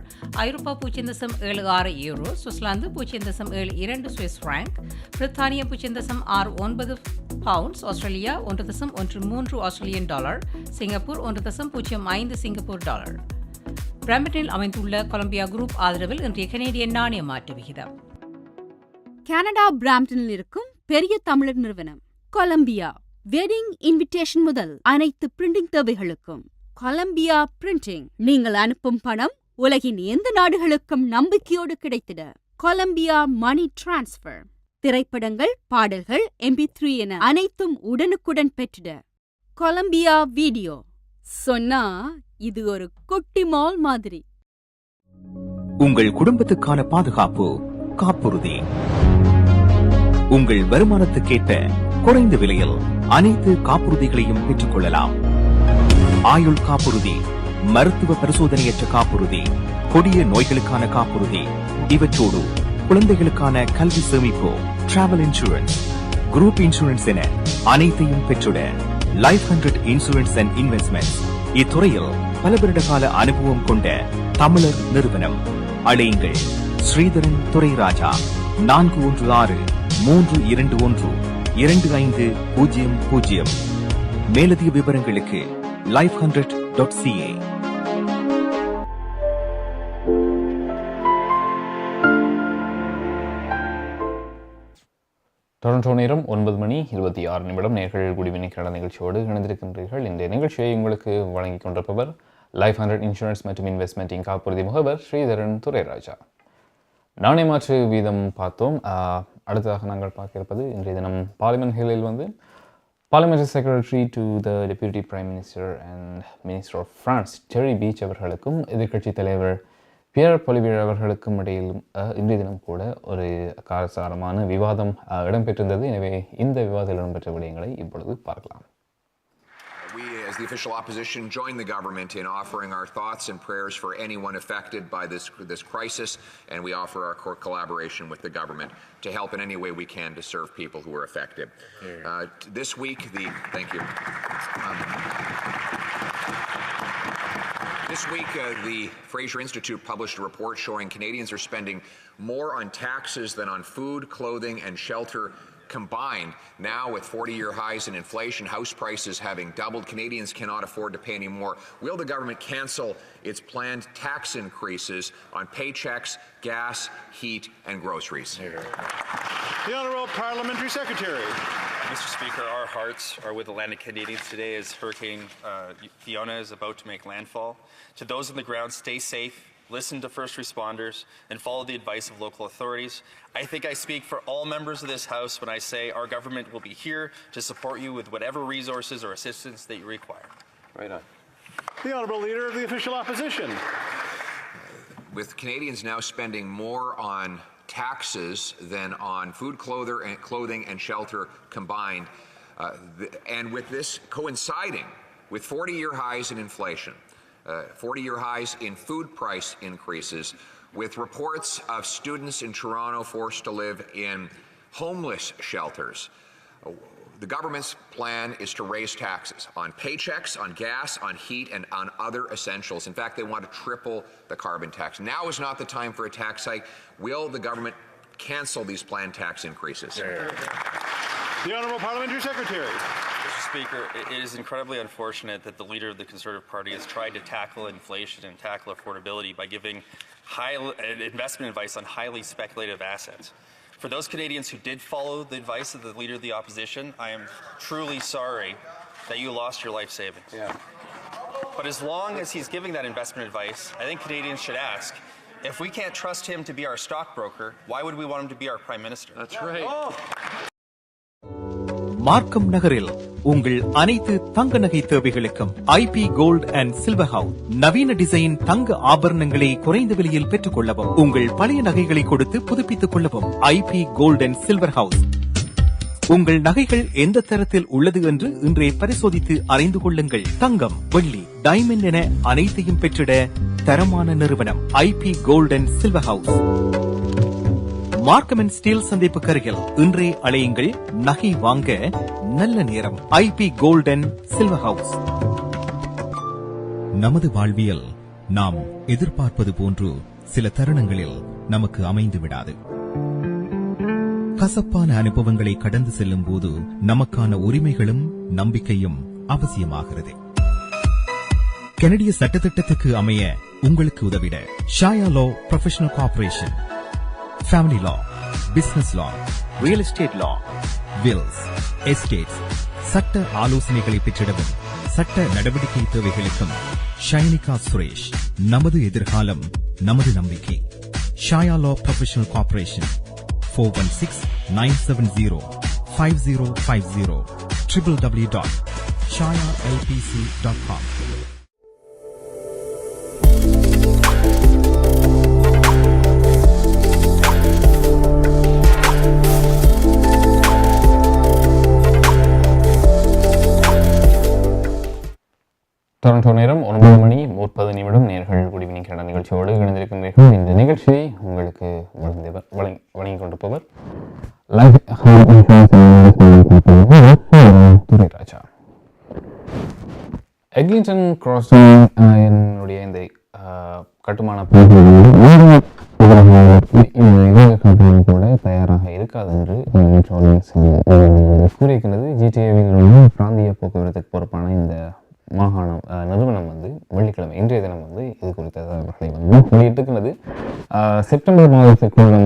ஐரோப்பா $0.76, சுவிட்சர்லாந்து $0.72 சுவிஸ் பிராங்க், பிரித்தானியா $0.69 pounds, Australia $1.13 Australian dollar, Singapore $1.05 Singapore dollar. பிராம்டனில் அமைந்துள்ள கொலம்பியா குரூப் ஆதரவில் இன்றைய கனேடிய நாணய மாற்று விகிதம். கனடா பிராம்டனில் இருக்கும் பெரிய தமிழர் நிறுவனம் கொலம்பியா. வெட்டிங் இன்விடேஷன் முதல் அனைத்து பிரிண்டிங் தேவைகளுக்கும் கொலம்பியா பிரிண்டிங். நீங்கள் அனுப்பும் பணம் உலகின் எந்த நாடுகளுக்கும் நம்பிக்கையோடு கிடைத்திட கொலம்பியா மணி டிரான்ஸ்ஃபர். திரைப்படங்கள், பாடல்கள், MP3 என அனைத்தும் உடனுக்குடன் பெற்றிட கொலம்பியா வீடியோ. சொன்னா இது ஒரு குட்டி மால் மாதிரி. உங்கள் குடும்பத்துக்கான பாதுகாப்பு காப்புறுதி. உங்கள் வருமானத்துக்கேற்ப குறைந்த விலையில் அனைத்து காப்புறுதிகளையும் பெற்றுக் கொள்ளலாம். ஆயுள் காப்புறுதி, மருத்துவ பரிசோதனையற்ற காப்புறுதி, கொடிய நோய்களுக்கான காப்புறுதி, இவற்றோடு குழந்தைகளுக்கான கல்வி சேமிப்பு, டிராவல் இன்சூரன்ஸ், குரூப் இன்சூரன்ஸ் என அனைத்தையும் பெற்றுட லைஃப் 100 இன்சூரன்ஸ் அண்ட் இன்வெஸ்ட்மெண்ட்ஸ் இத்துறையில் பல வருட கால அனுபவம் கொண்ட தமிழர் நிறுவனம். அழையுங்கள் ஸ்ரீதரன் துரைராஜா 416-321-2500. மேலதிக விவரங்களுக்கு life100.ca. டொரண்டோ நேரம் 9:26 நேர்கள் குடிவினை கடன் நிகழ்ச்சியோடு இணைந்திருக்கின்றீர்கள். இந்த நிகழ்ச்சியை உங்களுக்கு வழங்கிக் கொண்டிருப்பவர் லைஃப் 100 இன்சூரன்ஸ் மற்றும் இன்வெஸ்ட்மெண்ட்டின் காப்புறுதி முகவர் ஸ்ரீதரன் துரைராஜா. நாணய மாற்று வீதம் பார்த்தோம். அடுத்ததாக நாங்கள் பார்க்க இருப்பது இன்றைய தினம் பார்லிமெண்ட் ஹில்லில் parliamentary secretary to the deputy prime minister and minister of finance Terry Beech அவர்களுக்கும் எதிர்க்கட்சி தலைவர் பியர் பொலிவியர் அவர்களுக்கும் இடையில் இன்றைய தினம் கூட ஒரு காரசாரமான விவாதம் இடம்பெற்றிருந்தது. எனவே இந்த விவாதத்தில் இடம்பெற்ற விடயங்களை இப்பொழுது பார்க்கலாம். We, as the official opposition, join the government in offering our thoughts and prayers for anyone affected by this crisis, and we offer our collaboration with the government to help in any way we can to serve people who are affected. This week, thank you. This week, the Fraser Institute published a report showing Canadians are spending more on taxes than on food, clothing, and shelter combined. Now, with 40-year highs in inflation, house prices having doubled, Canadians cannot afford to pay any more. Will the government cancel its planned tax increases on paychecks, gas, heat, and groceries? The Honourable Parliamentary Secretary. Mr. Speaker, our hearts are with the landed Canadians today as Hurricane Fiona is about to make landfall. To those on the ground, stay safe, listen to first responders, and follow the advice of local authorities. I think I speak for all members of this House when I say our government will be here to support you with whatever resources or assistance that you require. Right on. The Honourable Leader of the Official Opposition. With Canadians now spending more on taxes than on food, clothing, and shelter combined, and with this coinciding with 40-year highs in inflation, 40-year highs in food price increases, with reports of students in Toronto forced to live in homeless shelters. The government's plan is to raise taxes on paychecks, on gas, on heat, and on other essentials. In fact, they want to triple the carbon tax. Now is not the time for a tax hike. Will the government cancel these planned tax increases? The Honourable Parliamentary Secretary. Mr. Speaker, it is incredibly unfortunate that the leader of the Conservative Party has tried to tackle inflation and tackle affordability by giving investment advice on highly speculative assets. For those Canadians who did follow the advice of the Leader of the Opposition, I am truly sorry that you lost your life savings. Yeah. But as long as he's giving that investment advice, I think Canadians should ask, if we can't trust him to be our stockbroker, why would we want him to be our Prime Minister? That's right. மார்க்கம் நகரில் உங்கள் அனைத்து தங்க நகை தேவைகளுக்கும் IP gold and silver house நவீன design தங்க ஆபரணங்களை குறைந்த விலையில் பெற்றுக் கொள்ளவும் உங்கள் பழைய நகைகளை கொடுத்து புதுப்பித்துக் கொள்ளவும் IP gold and silver house உங்கள் நகைகள் எந்த தரத்தில் உள்ளது என்று இன்றே பரிசோதித்து அறிந்து கொள்ளுங்கள். தங்கம், வெள்ளி, டைமண்ட் என அனைத்தையும் பெற்றிட தரமான நிறுவனம் IP gold and silver house. Markham and Steeles சந்திப்பு கருகில் இன்றே அழையுங்கள். நகை வாங்க நல்ல நேரம். IP gold and silver house. நமது வாழ்வியல் நாம் எதிர்பார்ப்பது போன்று சில தருணங்களில் நமக்கு அமைந்து விடாது. கசப்பான அனுபவங்களை கடந்து செல்லும் போது நமக்கான உரிமைகளும் நம்பிக்கையும் அவசியமாகிறது. கனடிய சட்டத்திட்டத்துக்கு அமைய உங்களுக்கு உதவிட ஷாயா லா ப்ரொஃபஷனல் கார்ப்பரேஷன், ஃபேமிலி லா, பிசினஸ் லா, ரியல் எஸ்டேட் லா, வில்ஸ், எஸ்டேட்ஸ், சட்ட ஆலோசனைகளை பெற்றிடவும் சட்ட நடவடிக்கை தேவைகளுக்கும் ஷைனிகா சுரேஷ். நமது எதிர்காலம் நமது நம்பிக்கை. ஷாயா லா ப்ரொஃபஷனல் கார்ப்பரேஷன் 416-970-5050 www.shayalpc.com. டொரண்டோ நேரம் 9:30 நேர்கள் குடிவினிங் கனடா நிகழ்ச்சியோடு இணைந்திருக்கின்றீர்கள். இந்த நிகழ்ச்சியை உங்களுக்கு வழங்கிக் கொண்டிருப்பவர் துரைராஜா. எக்லிங்டன் கிராசிங் என்னுடைய இந்த கட்டுமான கூட தயாராக இருக்காது என்று கூறியிருக்கின்றது. ஜிடிஏவில் உள்ள பிராந்திய போக்குவரத்துக்கு பொறுப்பான இந்த மாகாணம் நிறுவனம் வெள்ளிக்கிழமை இன்றைய தினம் இது குறித்த தகவல்களை வெளியிட்டிருக்கிறது. செப்டம்பர் மாதத்திற்குள்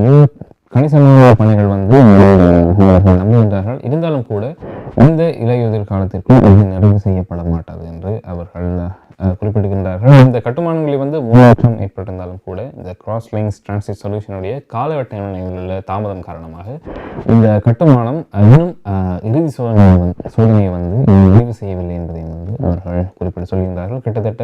கணிசமான பணிகள் நம்புகின்றார்கள். இருந்தாலும் கூட இந்த இலையுதிர் காலத்திற்குள் இது நிறைவு செய்யப்பட மாட்டாது என்று அவர்கள் குறிப்பிடுகின்றார்கள். இந்த கட்டுமானங்களில் முன்னேற்றம் ஏற்பட்டிருந்தாலும் கூட இந்த கிராஸ் லைன்ஸ் டிரான்சிட் சொல்யூஷனுடைய காலவட்டங்களில் தாமதம் காரணமாக இந்த கட்டுமானம் இன்னும் இறுதி சோதனையை நிறைவு செய்யவில்லை என்பதை அவர்கள் குறிப்பிட்டு சொல்கின்றார்கள். கிட்டத்தட்ட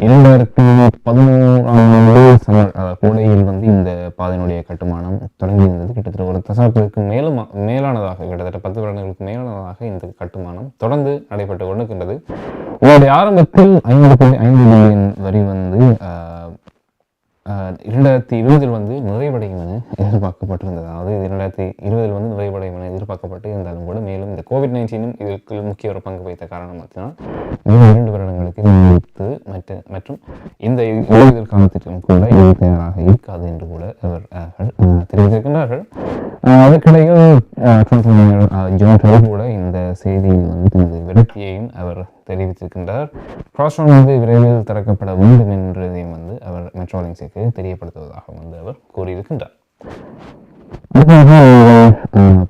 2011 கோடையில் இந்த பாதையினுடைய கட்டுமானம் தொடங்கியிருந்தது. கிட்டத்தட்ட ஒரு தசாப்தத்திற்கு மேலானதாக கிட்டத்தட்ட 10 வருடங்களுக்கு மேலானதாக இந்த கட்டுமானம் தொடர்ந்து நடைபெற்று கொண்டிருக்கின்றது. ஆரம்பத்தில் 5.5 பில்லியன் வரி வந்து 2020 வந்து நிறைவடையும் என எதிர்பார்க்கப்பட்டிருந்தது. அதாவது 2020 வந்து நிறைவடையும் என எதிர்பார்க்கப்பட்டு இருந்தாலும் கூட மேலும் இந்த கோவிட்-19 இதற்கு முக்கிய ஒரு பங்கு வகித்த காரணத்தினால் இன்னும் 2 வருடங்களுக்கு நீடித்து மற்றும் இந்த இடைவேளை காலத்திற்கும் கூட இது தயாராக இருக்காது என்று கூட அவர்கள் தெரிவித்திருக்கின்றார்கள். அதற்கிடையில் ஜோன் ட்ரம்ப் கூட இந்த செய்தியில் வந்து தனது விரக்தியையும் அவர் தெரிவித்திருக்கின்றார். கிராஸ்ரவுண்ட் வந்து விரைவில் திறக்கப்பட வேண்டும் என்றதையும் வந்து அவர் மெட்ரோலிங்ஸுக்கு தெரியப்படுத்துவதாக வந்து அவர் கூறியிருக்கின்றார்.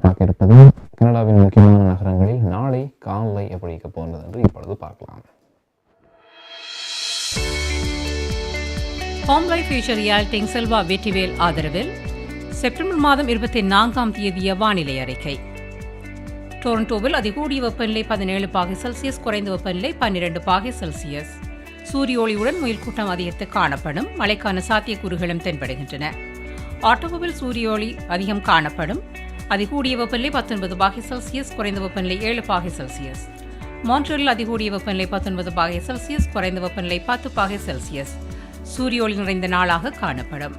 பார்க்க இருப்பது கனடாவின் முக்கியமான நகரங்களில் நாளை காலை எப்படி இருக்க போகிறது என்று இப்பொழுது பார்க்கலாம். Home life Future Realty Inc Selva Vetrivel ஆதரவில் செப்டம்பர் மாதம் 24ஆம் தேதிய வானிலை அறிக்கை. டொரண்டோவில் அதிகூடிய வெப்பநிலை 17 பாகை செல்சியஸ், குறைந்த வெப்பநிலை 12 பாகை செல்சியஸ். சூரிய ஒளியுடன் முயல் கூட்டம் அதிகரித்து காணப்படும். மழைக்கான சாத்தியக்கூறுகளும் தென்படுகின்றன. ஆட்டோவாவில் சூரிய ஒளி அதிகம் காணப்படும். அதிகூடிய வெப்பநிலை 19 பாகை செல்சியஸ், குறைந்த வெப்பநிலை 7 பாகை செல்சியஸ். மான்ட்ரியலில் அதிகூடிய வெப்பநிலை 19 பாகை செல்சியஸ், குறைந்த வெப்பநிலை 10 பாகை செல்சியஸ். சூரிய ஒளி நிறைந்த நாளாக காணப்படும்.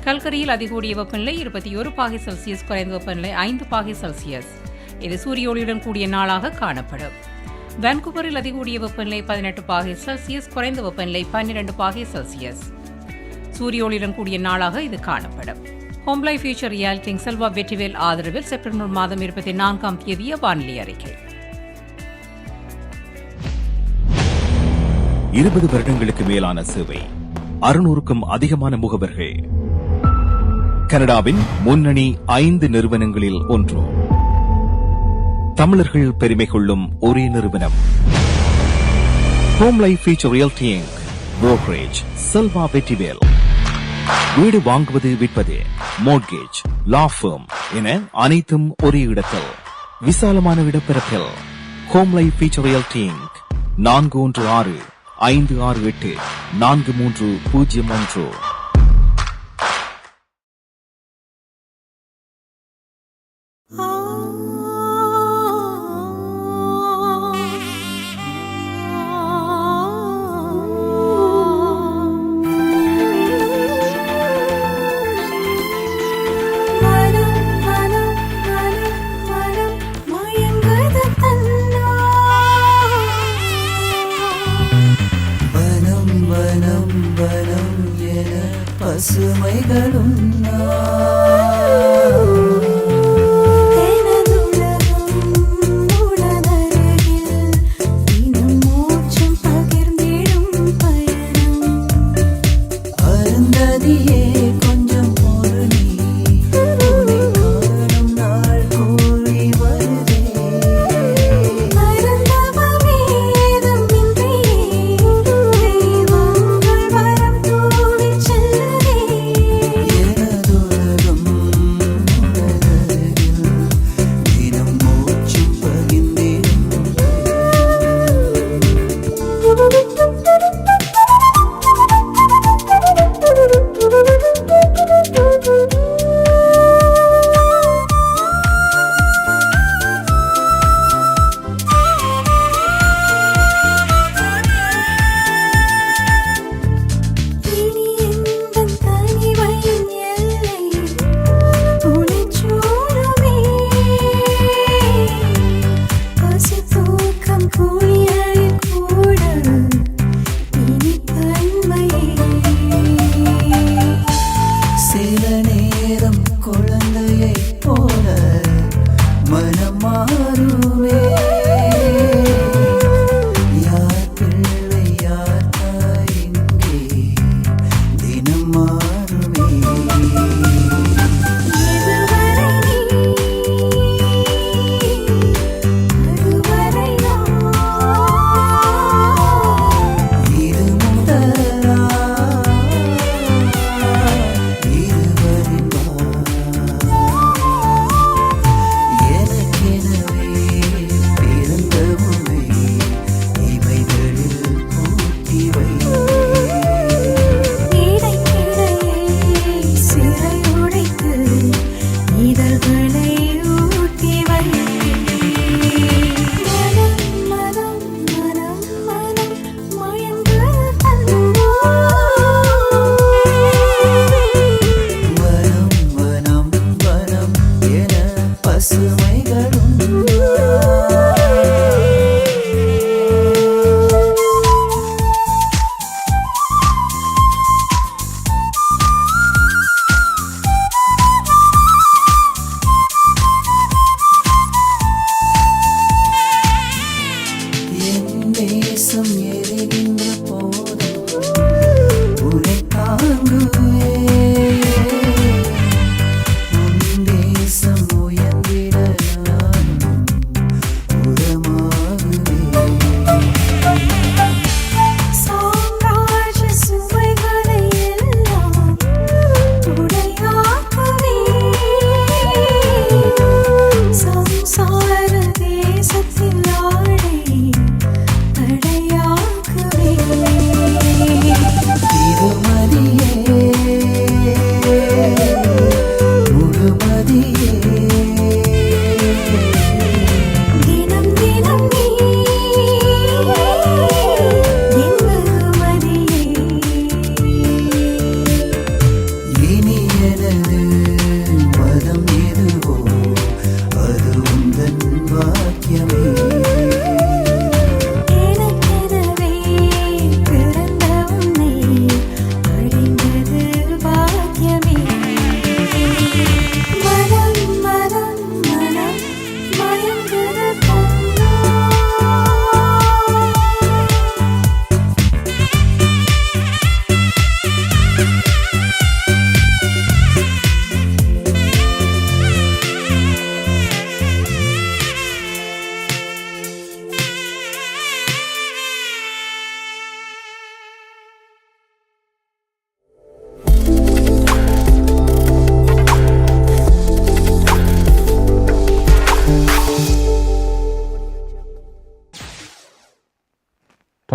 கல்கரியில் அதிகூடிய வெப்பநிலை 21 பாகை செல்சியஸ், குறைந்த வெப்பநிலை 5 பாகை செல்சியஸ். இது சூரிய ஒளியுடன் கூடிய நாளாக காணப்படும். வான்கூவரில் அதிகூடிய வெப்பநிலை 18 பாகை செல்சியஸ், குறைந்த வெப்பநிலை 12 பாகை செல்சியஸ். சூரிய ஒளியுடன் கூடிய நாளாக இது காணப்படும். Home life Future Realty Inc Selva Vetrivel ஆதரவில் செப்டம்பர் மாதம் 24ஆம் தேதிய வானிலை அறிக்கை. 20 வருடங்களுக்கு மேலான சேவை, 600க்கும் அதிகமான முகவர்கள், கனடாவின் முன்னணி 5 நிறுவனங்களில் ஒன்று, தமிழர்கள் பெருமை கொள்ளும் ஒரே நிறுவனம். Home life future realty inc, brokerage Selva Vetrivel. வீடு வாங்குவது, விற்பது, மோட்கேஜ், லா ஃபர்ம் என அனைத்தும் ஒரே இடத்தில், விசாலமான இடப்பரப்பில். Home life future realty Inc, 416-568-4301. பசுமைகளும்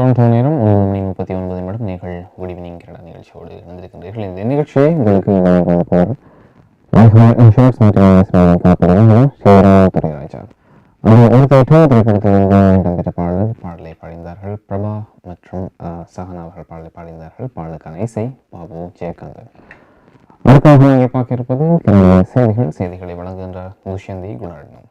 டொரண்டோ நேரம் 9:39 நீங்கள் குட் ஈவினிங் கனடா நிகழ்ச்சியோடு இணைந்திருக்கின்றீர்கள். இந்த நிகழ்ச்சியை உங்களுக்கு வழங்குவார் இன்சூரன்ஸ் மற்றும் துறைராஜா. இடம்பெற்ற பாடலை பாடினார்கள் பிரபா மற்றும் சஹனா அவர்கள் பாடலை பாடினார்கள். பாடலுக்கான இசை பாபு ஜெயகாந்தன். அடுத்தாக நீங்கள் பார்க்க இருப்பது செய்திகளை வழங்குகின்ற துஷ்யந்தி குணரட்னம்.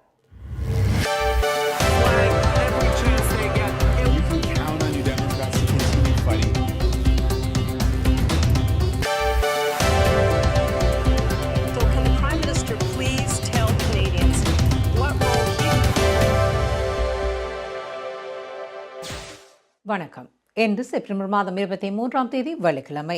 வணக்கம். இன்று செப்டம்பர் மாதம் 23ஆம் தேதி வெள்ளிக்கிழமை.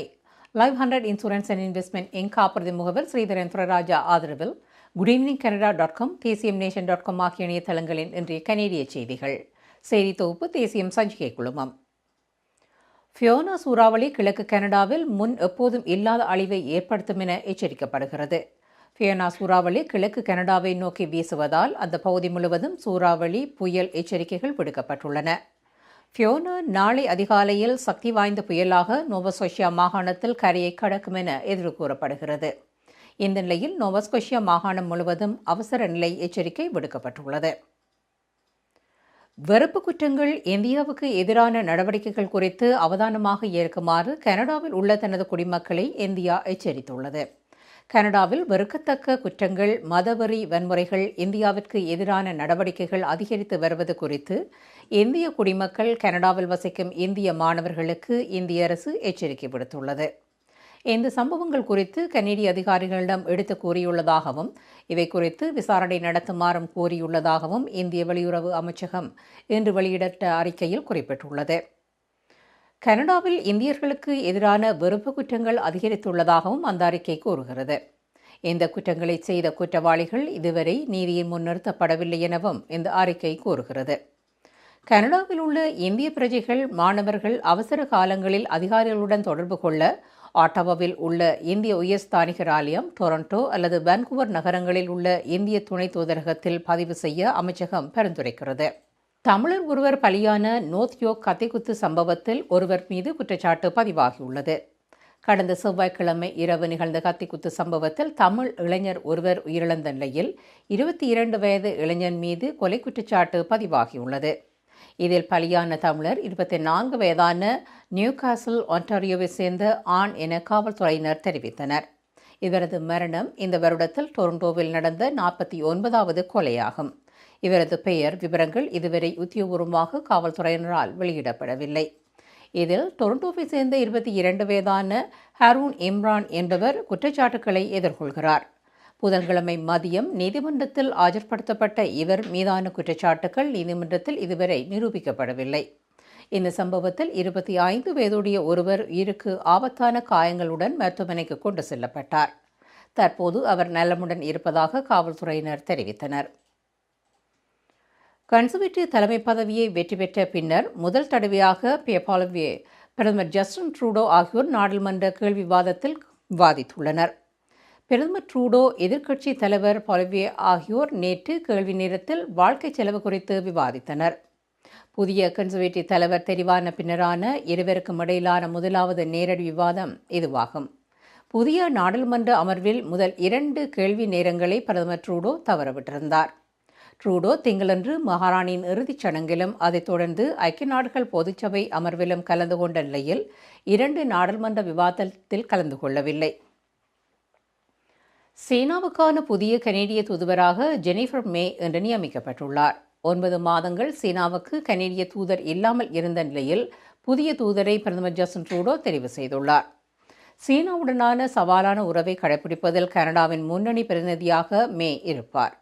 Live 100 insurance and investment inc காப்புறுதி முகவர் ஸ்ரீதரன் துரைராஜா ஆதரவில் goodevningcanada.com tcmnation.com ஆகிய இணையதளங்களின் இன்றைய கனேடிய செய்திகள். செய்தி தொகுப்பு தேசியம் சஞ்சிகை குழுமம். ஃபியோனா சூறாவளி கிழக்கு கனடாவில் முன் எப்போதும் இல்லாத அழிவை ஏற்படுத்தும் என எச்சரிக்கப்படுகிறது. ஃபியோனா சூறாவளி கிழக்கு கனடாவை நோக்கி வீசுவதால் அந்த பகுதி முழுவதும் சூறாவளி புயல் எச்சரிக்கைகள் விடுக்கப்பட்டுள்ளன. ஃபியோனா நாளை அதிகாலையில் சக்தி வாய்ந்த புயலாக நோவஸ்கோஷியா மாகாணத்தில் கரையை கடக்கும் என எதிர்கூறப்படுகிறது. இந்த நிலையில் நோவஸ்கோஷியா மாகாணம் முழுவதும் அவசர நிலை எச்சரிக்கை விடுக்கப்பட்டுள்ளது. வெறுப்பு குற்றங்கள் இந்தியாவுக்கு எதிரான நடவடிக்கைகள் குறித்து அவதானமாக இருக்குமாறு கனடாவில் உள்ள தனது குடிமக்களை இந்தியா எச்சரித்துள்ளது. கனடாவில் வெறுக்கத்தக்க குற்றங்கள், மதவெறி வன்முறைகள், இந்தியாவிற்கு எதிரான நடவடிக்கைகள் அதிகரித்து வருவது குறித்து இந்திய குடிமக்கள் கனடாவில் வசிக்கும் இந்திய மாணவர்களுக்கு இந்திய அரசு எச்சரிக்கை விடுத்துள்ளது. இந்த சம்பவங்கள் குறித்து கனேடிய அதிகாரிகளிடம் எடுத்து கூறியுள்ளதாகவும் இவை குறித்து விசாரணை நடத்துமாறும் கோரியுள்ளதாகவும் இந்திய வெளியுறவு அமைச்சகம் இன்று வெளியிட்ட அறிக்கையில் குறிப்பிட்டுள்ளது. கனடாவில் இந்தியர்களுக்கு எதிரான வெறுப்பு குற்றங்கள் அதிகரித்துள்ளதாகவும் அந்த அறிக்கை கூறுகிறது. இந்த குற்றங்களை செய்த குற்றவாளிகள் இதுவரை நீதியின் முன் நிறுத்தப்படவில்லை எனவும் இந்த அறிக்கை கூறுகிறது. கனடாவில் உள்ள இந்திய பிரஜைகள், மாணவர்கள் அவசர காலங்களில் அதிகாரிகளுடன் தொடர்பு கொள்ள ஆட்டாவாவில் உள்ள இந்திய உயர்ஸ்தானிகர் ஆலயம், டொரண்டோ அல்லது வான்கூவர் நகரங்களில் உள்ள இந்திய துணை தூதரகத்தில் பதிவு செய்ய அமைச்சகம் பரிந்துரைக்கிறது. தமிழர் ஒருவர் பலியான நோர்த் யோர்க் கத்திக்குத்து சம்பவத்தில் ஒருவர் மீது குற்றச்சாட்டு பதிவாகியுள்ளது. கடந்த செவ்வாய்க்கிழமை இரவு நிகழ்ந்த கத்திக்குத்து சம்பவத்தில் தமிழ் இளைஞர் ஒருவர் உயிரிழந்த நிலையில் 22 வயது இளைஞர் மீது கொலை குற்றச்சாட்டு பதிவாகியுள்ளது. இதில் பலியான தமிழர் 24 வயதான நியூகாசல் ஒன்டாரியோவை சேர்ந்த ஆண் என காவல்துறையினர் தெரிவித்தனர். இவரது மரணம் இந்த வருடத்தில் டொரண்டோவில் நடந்த 49வது கொலையாகும். இவரது பெயர் விவரங்கள் இதுவரை உத்தியோகபூர்வமாக காவல்துறையினரால் வெளியிடப்படவில்லை. இதில் டொரண்டோவை சேர்ந்த 22 வயதான ஹாரூன் இம்ரான் என்பவர் குற்றச்சாட்டுக்களை எதிர்கொள்கிறார். புதன்கிழமை மதியம் நீதிமன்றத்தில் ஆஜர்படுத்தப்பட்ட இவர் மீதான குற்றச்சாட்டுகள் நீதிமன்றத்தில் இதுவரை நிரூபிக்கப்படவில்லை. இந்த சம்பவத்தில் 25 வயதுடைய ஒருவர் உயிருக்கு ஆபத்தான காயங்களுடன் மருத்துவமனைக்கு கொண்டு செல்லப்பட்டார். தற்போது அவர் நலமுடன் இருப்பதாக காவல்துறையினர் தெரிவித்தனர். கன்சர்வேட்டிவ் தலைமை பதவியை வெற்றி பெற்ற பின்னர் முதல் தடவையாக பிரதமர் ஜஸ்டின் ட்ரூடோ ஆகியோர் நாடாளுமன்ற கேள்வி விவாதத்தில் விவாதித்துள்ளனர். பிரதமர் ட்ரூடோ, எதிர்க்கட்சி தலைவர் பாலிவியே ஆகியோர் நேற்று கேள்வி நேரத்தில் வாழ்க்கை செலவு குறித்து விவாதித்தனர். புதிய கன்சர்வேட்டிவ் தலைவர் தெரிவான பின்னரான இருவருக்கும் இடையிலான முதலாவது நேரடி விவாதம் இதுவாகும். புதிய நாடாளுமன்ற அமர்வில் முதல் 2 கேள்வி நேரங்களை பிரதமர் ட்ரூடோ தவறவிட்டிருந்தார். ட்ரூடோ திங்களன்று மகாராணியின் இறுதிச் சடங்கிலும் அதைத் தொடர்ந்து ஐக்கிய நாடுகள் பொதுச்சபை அமர்விலும் கலந்து கொண்ட நிலையில் 2 நாடாளுமன்ற விவாதத்தில் கலந்து கொள்ளவில்லை. சீனாவுக்கான புதிய கனேடிய தூதுவராக ஜெனிஃபர் மே இன்று நியமிக்கப்பட்டுள்ளார். 9 மாதங்கள் சீனாவுக்கு கனேடிய தூதர் இல்லாமல் இருந்த நிலையில் புதிய தூதரை பிரதமர் ஜஸ்டின் ட்ரூடோ தெரிவு செய்துள்ளார். சீனாவுடனான சவாலான உறவை கடைபிடிப்பதில் கனடாவின் முன்னணி பிரதிநிதியாக மே இருப்பார்.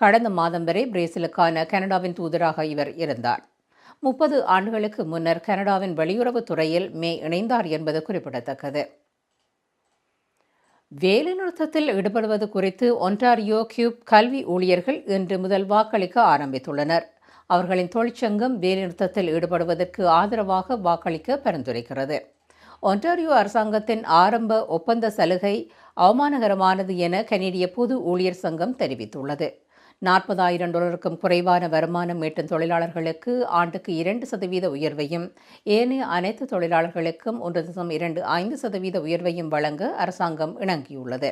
கடந்த மாதம் வரை பிரேசிலுக்கான கனடாவின் தூதராக இவர் இருந்தார். 30 ஆண்டுகளுக்கு முன்னர் கனடாவின் வெளியுறவுத் துறையில் மே இணைந்தார் என்பது குறிப்பிடத்தக்கது. வேலைநிறுத்தத்தில் ஈடுபடுவது குறித்து ஒன்டாரியோ கியூப் கல்வி ஊழியர்கள் இன்று முதல் வாக்களிக்க ஆரம்பித்துள்ளனர். அவர்களின் தொழிற்சங்கம் வேலைநிறுத்தத்தில் ஈடுபடுவதற்கு ஆதரவாக வாக்களிக்க பரிந்துரைக்கிறது. ஒன்டாரியோ அரசாங்கத்தின் ஆரம்ப ஒப்பந்த சலுகை அவமானகரமானது என கனேடிய பொது ஊழியர் சங்கம் தெரிவித்துள்ளது. $40,000 குறைவான வருமானம் ஈட்டும் தொழிலாளர்களுக்கு ஆண்டுக்கு 2% உயர்வையும் ஏனைய அனைத்து தொழிலாளர்களுக்கும் 1.25% உயர்வையும் வழங்க அரசாங்கம் இணங்கியுள்ளது.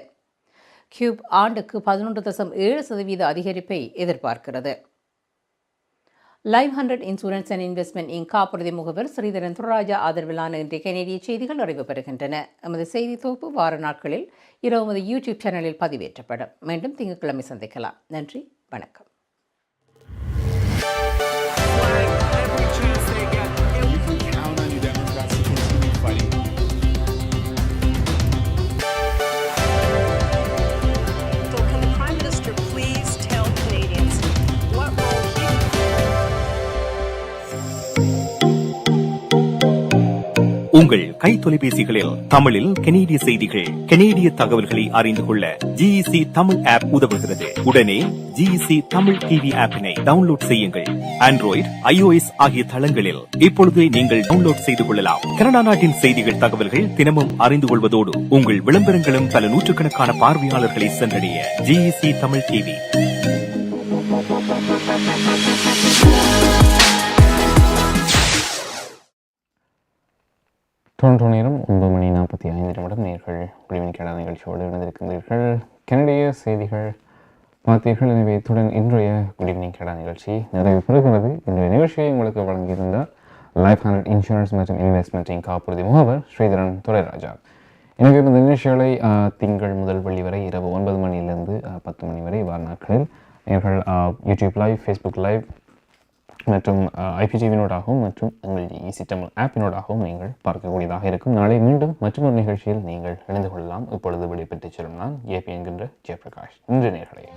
கியூப் ஆண்டுக்கு 11.7% அதிகரிப்பை எதிர்பார்க்கிறது. லைவ் 100 இன்சூரன்ஸ் அண்ட் இன்வெஸ்ட்மெண்ட் இன் காப்புறுதி முகவர் ஸ்ரீதரன் துரராஜா ஆதரவிலான இன்றைய கனேடிய செய்திகள் நிறைவு பெறுகின்றன. எமது செய்தி தொகுப்பு வார நாட்களில் இரவு யூடியூப் சேனலில் பதிவேற்றப்படும். மீண்டும் திங்கட்கிழமை சந்திக்கலாம். நன்றி, வணக்கம். உங்கள் கை தொலைபேசிகளில் தமிழில் கனேடிய செய்திகள், கனேடிய தகவல்களை அறிந்து கொள்ள GEC தமிழ் ஆப் உதவுகிறது. உடனே GEC தமிழ் டிவி ஆப்பினை டவுன்லோட் செய்யுங்கள். ஆண்ட்ராய்டு, iOS ஆகிய தளங்களில் இப்பொழுது நீங்கள் டவுன்லோட் செய்து கொள்ளலாம். கனடா நாட்டின் செய்திகள், தகவல்கள் தினமும் அறிந்து கொள்வதோடு உங்கள் விளம்பரங்களும் பல நூற்றுக்கணக்கான பார்வையாளர்களை சென்றடைய GEC தமிழ் டிவி. டொரண்டோ நேரம் 9:45 நேர்கள் குடிவின் கனடா நிகழ்ச்சியோடு இணைந்திருக்கின்றீர்கள். கனடிய செய்திகள் பார்த்தீர்கள். எனவே இத்துடன் இன்றைய குடிவின் கனடா நிகழ்ச்சி நிறைவு பெறுகிறது. இன்றைய நிகழ்ச்சியை உங்களுக்கு வழங்கியிருந்தார் லைஃப் 100 இன்சூரன்ஸ் மற்றும் இன்வெஸ்ட்மெண்ட்டின் காப்புறுதி முகவர் ஸ்ரீதரன் துரைராஜா. எனவே இந்த நிகழ்ச்சிகளை திங்கள் முதல் வெள்ளி வரை இரவு 9 மணியிலிருந்து 10 மணி வரை வார நாட்களில் நேர்கள் யூடியூப் லைவ், ஃபேஸ்புக் லைவ் மற்றும் ஐபிடிவினோடாகவும் மற்றும் எங்கள் GEC தமிழ் ஆப்பினோடாகவும் நீங்கள் பார்க்கக்கூடியதாக இருக்கும். நாளை மீண்டும் மற்றொரு நிகழ்ச்சியில் நீங்கள் இணைந்து கொள்ளலாம். இப்பொழுது விடைபெற்றுச் செல்லும் நான் ஏபி என்கின்ற ஜெயபிரகாஷ். இன்று நேர்களே.